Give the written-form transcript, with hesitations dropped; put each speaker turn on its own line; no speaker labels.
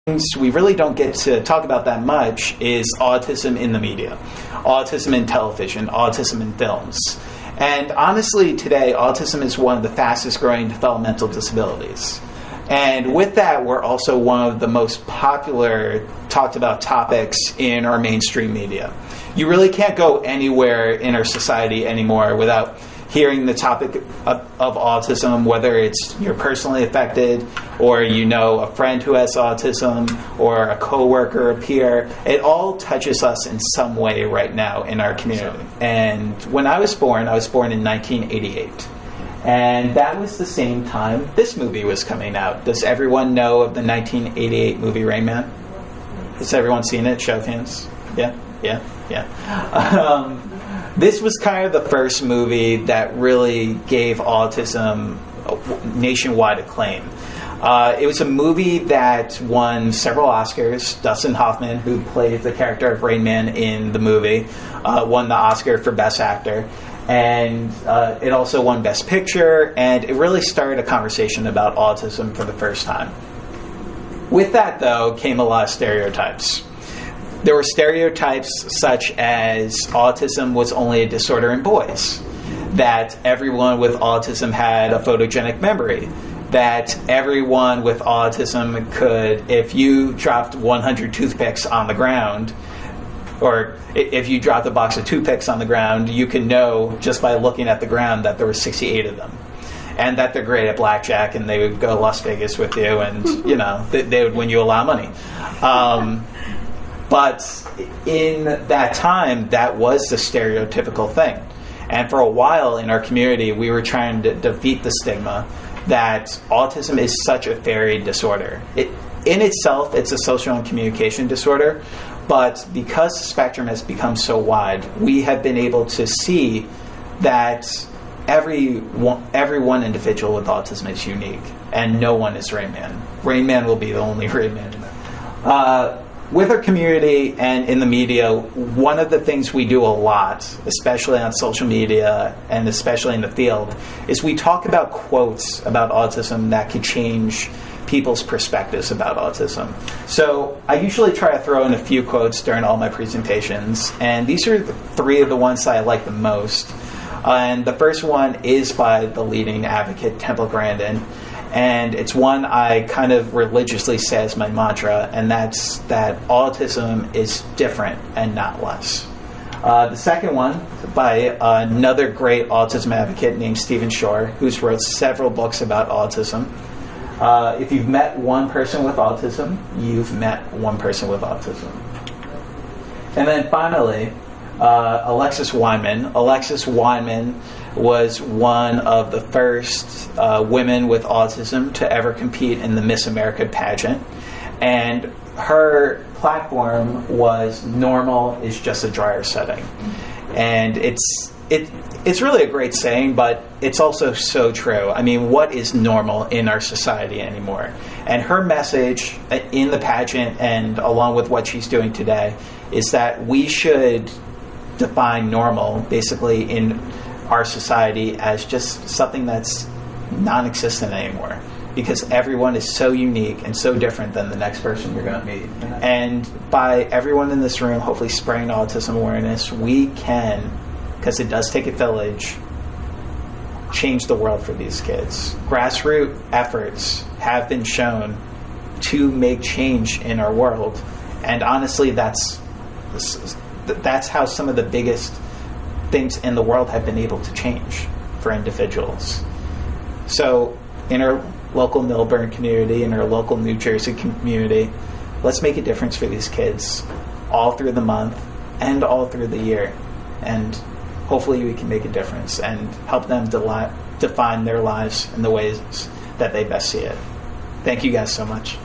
we really don't get to talk about that much is autism in the media, autism in television, autism in films. And honestly, today, autism is one of the fastest growing developmental disabilities. And with that, we're also one of the most popular talked about topics in our mainstream media. You really can't go anywhere in our society anymore without hearing the topic of autism, whether it's you're personally affected or you know a friend who has autism or a coworker, a peer. It all touches us in some way right now in our community. And when I was born in 1988. And that was the same time this movie was coming out. Does everyone know of the 1988 movie Rain Man? Has everyone seen it? Show of hands. Yeah. This was kind of the first movie that really gave autism nationwide acclaim. It was a movie that won several Oscars. Dustin Hoffman, who played the character of Rain Man in the movie, won the Oscar for Best Actor. And it also won Best Picture, and it really started a conversation about autism for the first time. With that, though, came a lot of stereotypes. There were stereotypes such as autism was only a disorder in boys, that everyone with autism had a photogenic memory, that everyone with autism could, if you dropped 100 toothpicks on the ground, or if you dropped a box of toothpicks on the ground, you can know just by looking at the ground that there were 68 of them. And that they're great at blackjack and they would go to Las Vegas with you and, they would win you a lot of money. But in that time, that was the stereotypical thing. And for a while in our community, we were trying to defeat the stigma that autism is such a varied disorder. In itself, it's a social and communication disorder, but because the spectrum has become so wide, we have been able to see that every one individual with autism is unique, and no one is Rain Man. Rain Man will be the only Rain Man. With our community and in the media, one of the things we do a lot, especially on social media and especially in the field, is we talk about quotes about autism that could change people's perspectives about autism. So I usually try to throw in a few quotes during all my presentations, and these are three of the ones that I like the most. And the first one is by the leading advocate, Temple Grandin, and it's one I kind of religiously say as my mantra, and that's that autism is different and not less. The second one by another great autism advocate named Stephen Shore, who's wrote several books about autism. If you've met one person with autism, you've met one person with autism. And then finally, Alexis Weinman. Alexis Weinman was one of the first women with autism to ever compete in the Miss America pageant. And her platform was normal is just a dryer setting. And it's really a great saying, but it's also so true. I mean, what is normal in our society anymore? And her message in the pageant and along with what she's doing today is that we should define normal basically in our society as just something that's non-existent anymore, because everyone is so unique and so different than the next person you're going to meet. And by everyone in this room hopefully spreading autism awareness, we can, because it does take a village, change the world for these kids. Grassroots efforts have been shown to make change in our world, and honestly that's how some of the biggest things in the world have been able to change for individuals. So in our local Millburn community, in our local New Jersey community, let's make a difference for these kids all through the month and all through the year. And hopefully we can make a difference and help them define their lives in the ways that they best see it. Thank you guys so much.